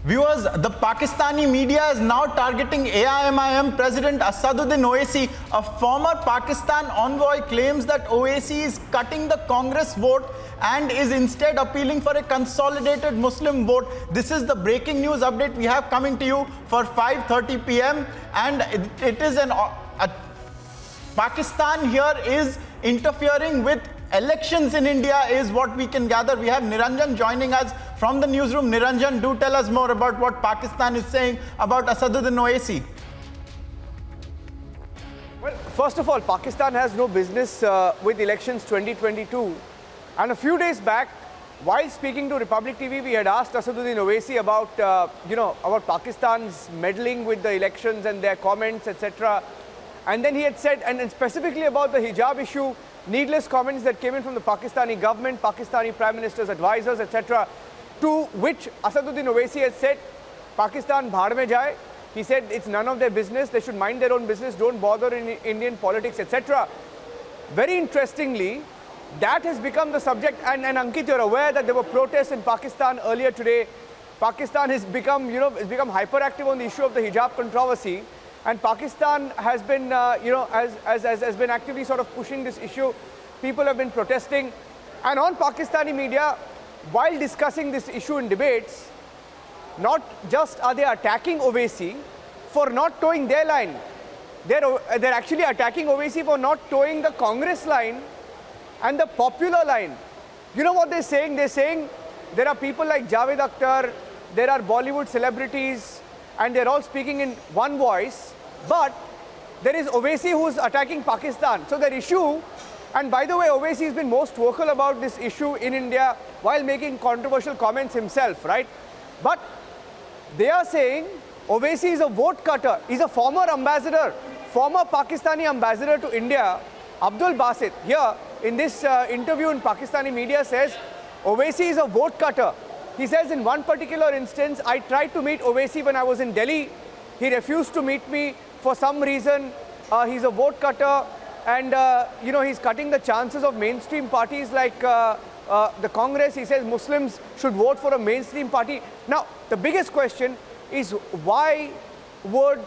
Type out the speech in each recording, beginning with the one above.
Viewers, the Pakistani media is now targeting AIMIM President Asaduddin Owaisi. A former Pakistan envoy claims that Owaisi is cutting the Congress vote and is instead appealing for a consolidated Muslim vote. This is the breaking news update we have coming to you for 5:30 p.m. And it is Pakistan here is interfering with elections in India is what we can gather. We have Niranjan joining us from the newsroom. Niranjan, do tell us more about what Pakistan is saying about Asaduddin Owaisi. Well, first of all, Pakistan has no business with elections 2022. And a few days back, while speaking to Republic TV, we had asked Asaduddin Owaisi about, about Pakistan's meddling with the elections and their comments, etc. And then he had said, and specifically about the hijab issue, needless comments that came in from the Pakistani government, Pakistani Prime Minister's advisors, etc., to which Asaduddin Owaisi had said, Pakistan bhaad mein jaye. He said it's none of their business, they should mind their own business, don't bother in Indian politics, etc. Very interestingly, that has become the subject, and Ankit, you're aware that there were protests in Pakistan earlier today. Pakistan has become, become hyperactive on the issue of the hijab controversy. And Pakistan has been, has been actively sort of pushing this issue. People have been protesting. And on Pakistani media, while discussing this issue in debates, not just are they attacking Owaisi for not towing their line, they're actually attacking Owaisi for not towing the Congress line and the popular line. You know what they're saying? They're saying there are people like Javed Akhtar, there are Bollywood celebrities, and they're all speaking in one voice, but there is Owaisi who's attacking Pakistan. So their issue, and by the way, Owaisi has been most vocal about this issue in India while making controversial comments himself, right? But they are saying Owaisi is a vote cutter. He's a former ambassador, former Pakistani ambassador to India, Abdul Basit. Here, in this interview in Pakistani media says, Owaisi is a vote cutter. He says in one particular instance, I tried to meet Owaisi when I was in Delhi. He refused to meet me for some reason. He's a vote cutter, and he's cutting the chances of mainstream parties like the Congress. He says Muslims should vote for a mainstream party. Now, the biggest question is why would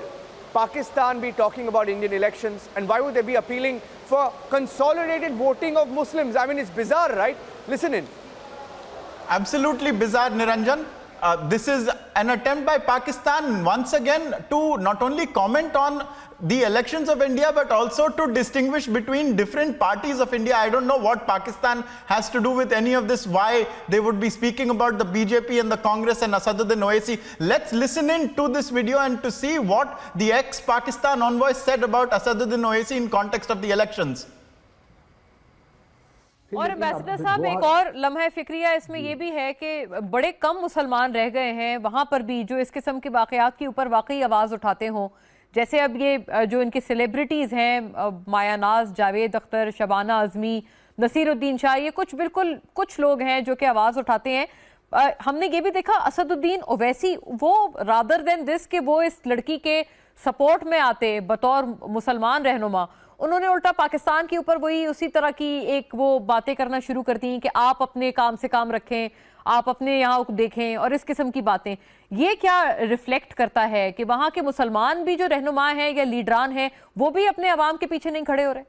Pakistan be talking about Indian elections, and why would they be appealing for consolidated voting of Muslims? I mean, it's bizarre, right? Listen in. Absolutely bizarre, Niranjan. This is an attempt by Pakistan once again to not only comment on the elections of India, but also to distinguish between different parties of India. I don't know what Pakistan has to do with any of this, why they would be speaking about the BJP and the Congress and Asaduddin Owaisi. Let's listen in to this video and to see what the ex-Pakistan envoy said about Asaduddin Owaisi in context of the elections. और ambassador साहब, एक और लम्हा फिक्रिया इसमें ये भी है कि बड़े कम मुसलमान रह गए हैं वहां पर भी जो इस किस्म के वाकयात के ऊपर वाकई आवाज उठाते हों। जैसे अब ये जो इनकी सेलिब्रिटीज हैं, माया नाज, जावेद अख्तर, शबाना आजमी, नसीरुद्दीन शाह, ये कुछ लोग हैं जो कि आवाज उठाते हैं। हमने ये भी देखा असदुद्दीन ओवैसी, वो रादर देन दिस कि वो इस लड़की के सपोर्ट में आते बतौर मुसलमान रहनुमा, उन्होंने उल्टा पाकिस्तान के ऊपर वही उसी तरह की एक वो बातें करना शुरू करती हैं कि आप अपने काम से काम रखें, आप अपने यहाँ देखें, और इस किस्म की बातें। ये क्या रिफ्लेक्ट करता है कि वहाँ के मुसलमान भी जो रहनुमा हैं या लीडरान हैं वो भी अपने अवाम के पीछे नहीं खड़े हो रहे?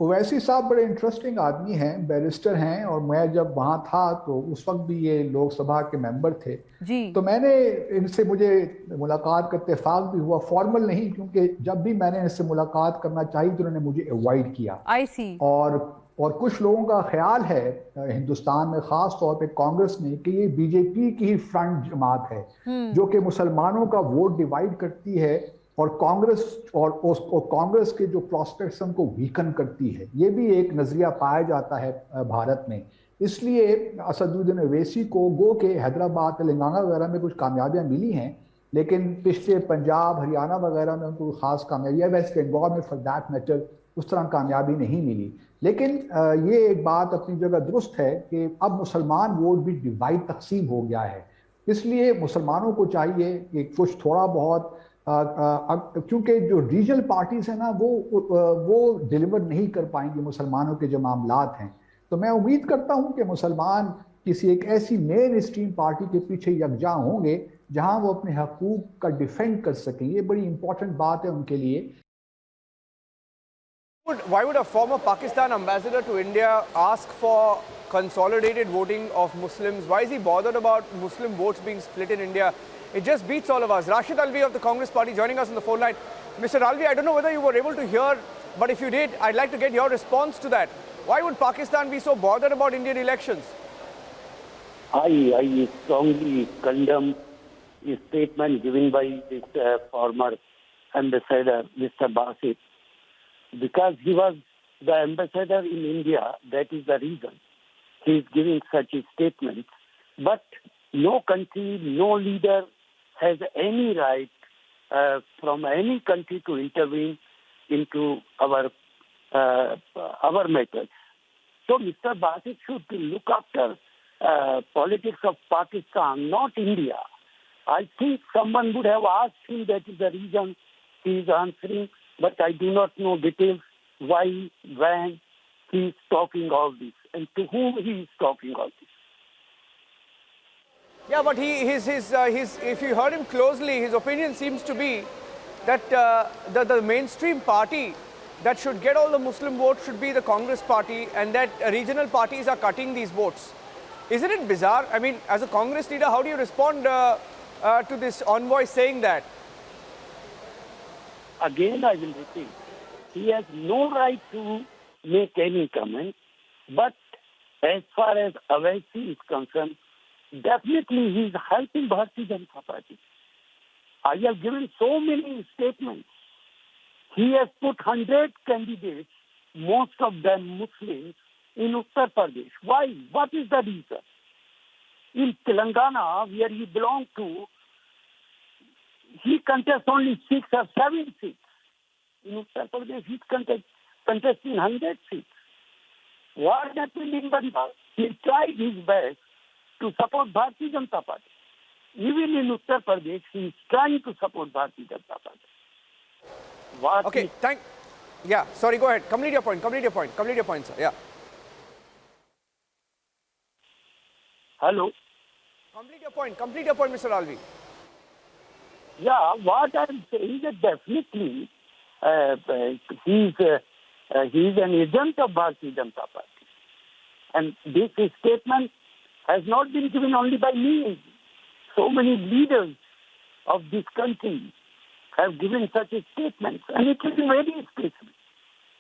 ओवैसी साहब बड़े इंटरेस्टिंग आदमी हैं, बैरिस्टर हैं, और मैं जब वहाँ था तो उस वक्त भी ये लोकसभा के मेंबर थे जी। तो मैंने इनसे, मुझे मुलाकात का इत्तेफाक भी हुआ, फॉर्मल नहीं, क्योंकि जब भी मैंने इनसे मुलाकात करना चाहिए तो उन्होंने मुझे अवॉइड किया। आई सी। और कुछ लोगों का ख्याल है हिंदुस्तान में, खास तौर पे कांग्रेस में, कि ये बीजेपी की ही फ्रंट जमात है जो कि मुसलमानों का वोट डिवाइड करती है और कांग्रेस के जो प्रोस्पेक्ट्स उनको वीकन करती है। ये भी एक नजरिया पाया जाता है भारत में। इसलिए असदुद्दीन ओवैसी को गो के हैदराबाद, तेलंगाना वगैरह में कुछ कामयाबियां मिली हैं, लेकिन पिछले पंजाब, हरियाणा वगैरह में उनको खास कामयाबी, वेस्ट बंगाल में फॉर दैट मैटर उस तरह कामयाबी नहीं मिली। लेकिन ये एक बात अपनी जगह दुरुस्त है कि अब मुसलमान वोट भी डिवाइड, तकसीम हो गया है। इसलिए मुसलमानों को चाहिए कि कुछ थोड़ा बहुत, क्योंकि जो रीजनल पार्टीज हैं ना, वो डिलीवर नहीं कर पाएंगी मुसलमानों के जो मामलात हैं। तो मैं उम्मीद करता हूं कि मुसलमान किसी एक ऐसी मेन स्ट्रीम पार्टी के पीछे यकजा होंगे जहां वो अपने हकूक का डिफेंड कर सकें। ये बड़ी इंपॉर्टेंट बात है उनके लिए। Why would a former Pakistan ambassador to India ask for consolidated voting of Muslims? Why is he bothered about Muslim votes being split in India? It just beats all of us. Rashid Alvi of the Congress Party joining us on the phone line. Mr. Alvi, I don't know whether you were able to hear, but if you did, I'd like to get your response to that. Why would Pakistan be so bothered about Indian elections? I strongly condemn a statement given by this former ambassador, Mr. Basit, because he was the ambassador in India. That is the reason he is giving such a statement. But no country, no leader has any right from any country to intervene into our matters. So Mr. Basit should look after politics of Pakistan, not India. I think someone would have asked him. That is the reason he is answering. But I do not know details why, when he is talking all this, and to whom he is talking all this. Yeah, but if you heard him closely, his opinion seems to be that the mainstream party that should get all the Muslim votes should be the Congress party, and that regional parties are cutting these votes. Isn't it bizarre? I mean, as a Congress leader, how do you respond to this envoy saying that? Again, I will repeat, he has no right to make any comment, but as far as Owaisi is concerned, definitely he is helping Bharatiya Janata Party. I have given so many statements. He has put 100 candidates, most of them Muslims, in Uttar Pradesh. Why? What is the reason? In Telangana, where he belonged to, he contests only 6 or 7 seats. In Uttar Pradesh, he contesting 100 seats. What happened in Bengal? He tried his best to support Bharatiya Janata Party. Even in Uttar Pradesh, he is trying to support Bharatiya Janata Party. Okay, yeah, sorry, go ahead. Complete your point, sir. Yeah. Hello? Complete your point, Mr. Alvi. Yeah, what I'm saying is that definitely he is an agent of Bharatiya Janata Party. And this statement has not been given only by me. So many leaders of this country have given such a statement, and it is very specific.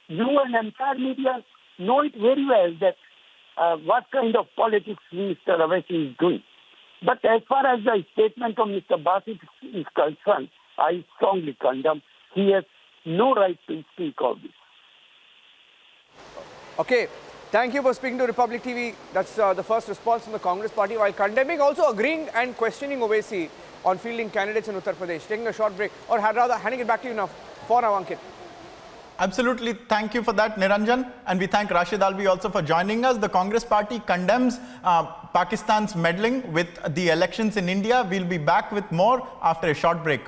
You and entire media know it very well that what kind of politics Mr. Owaisi is doing. But as far as the statement of Mr. Basit is concerned, I strongly condemn. He has no right to speak of this. Okay, thank you for speaking to Republic TV. That's the first response from the Congress party, while condemning, also agreeing and questioning Owaisi on fielding candidates in Uttar Pradesh. Taking a short break, or rather handing it back to you now, for now, Ankit. Absolutely. Thank you for that, Niranjan. And we thank Rashid Alvi also for joining us. The Congress party condemns Pakistan's meddling with the elections in India. We'll be back with more after a short break.